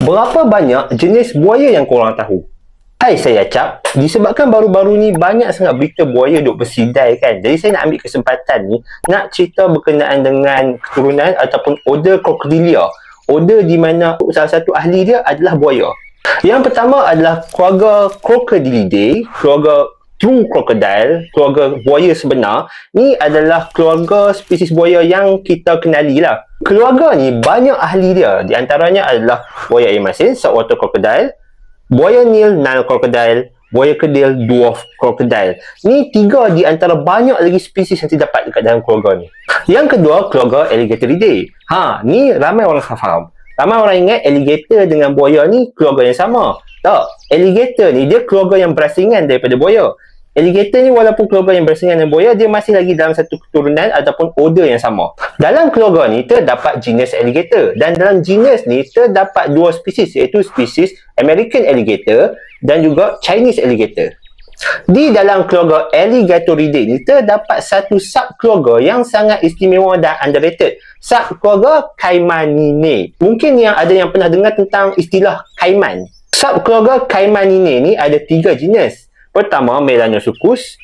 Berapa banyak jenis buaya yang korang tahu? Hai, saya Acap. Disebabkan baru-baru ni banyak sangat berita buaya duk bersidai kan. Jadi saya nak ambil kesempatan ni nak cerita berkenaan dengan keturunan ataupun order Crocodilia. Order di mana salah satu ahli dia adalah buaya. Yang pertama adalah keluarga Crocodilidae, keluarga True Crocodile, keluarga buaya sebenar. Ni adalah keluarga spesies buaya yang kita kenali lah. Keluarga ni banyak ahli dia. Di antaranya adalah buaya air masin, saltwater crocodile, buaya Nil, Nile crocodile, buaya kedil, dwarf crocodile. Ni tiga di antara banyak lagi spesies yang terdapat dekat dalam keluarga ni. Yang kedua, keluarga Alligatoridae. Ni ramai orang faham. Ramai orang ingat alligator dengan buaya ni keluarga yang sama. Tak, alligator ni dia keluarga yang berasingan daripada buaya. Alligator ni walaupun keluarga yang berasingan dengan buaya, dia masih lagi dalam satu keturunan ataupun order yang sama. Dalam keluarga ni terdapat jenis alligator, dan dalam jenis ni terdapat dua spesies, iaitu spesies American alligator dan juga Chinese alligator. Di dalam keluarga Alligatoridae ni terdapat satu subkeluarga yang sangat istimewa dan underrated, subkeluarga Caimaninae. Mungkin ada yang pernah dengar tentang istilah Caiman. Subkeluarga Caimaninae ni ada 3 jenis. Pertama, Melanosuchus,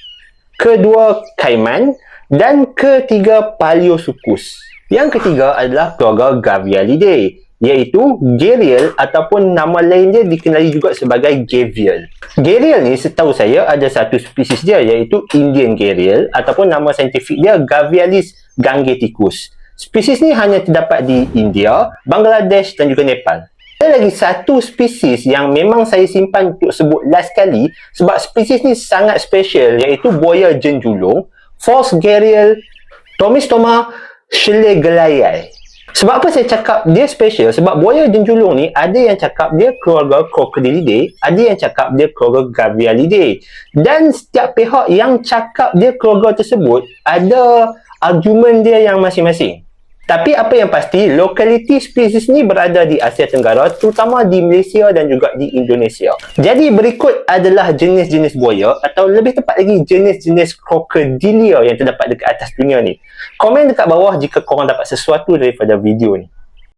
kedua, Caiman, dan ketiga, Paleosuchus. Yang ketiga adalah keluarga Gavialidae, iaitu Gharial ataupun nama lain dia dikenali juga sebagai Gavial. Gharial ni setahu saya ada satu spesies dia, iaitu Indian Gharial ataupun nama saintifik dia Gavialis gangeticus. Spesies ni hanya terdapat di India, Bangladesh dan juga Nepal. Ada lagi satu spesies yang memang saya simpan untuk sebut last kali sebab spesies ni sangat special, iaitu buaya jenjulung, False Gharial Tomistoma schlegeliae. Sebab apa saya cakap dia special? Sebab buaya jenjulung ni ada yang cakap dia keluarga Crocodilidae, ada yang cakap dia keluarga Gavialidae. Dan setiap pihak yang cakap dia keluarga tersebut ada argumen dia yang masing-masing. Tapi apa yang pasti, lokaliti spesies ni berada di Asia Tenggara, terutama di Malaysia dan juga di Indonesia. Jadi berikut adalah jenis-jenis buaya, atau lebih tepat lagi jenis-jenis Crocodilia yang terdapat dekat atas dunia ni. Komen dekat bawah jika korang dapat sesuatu daripada video ni.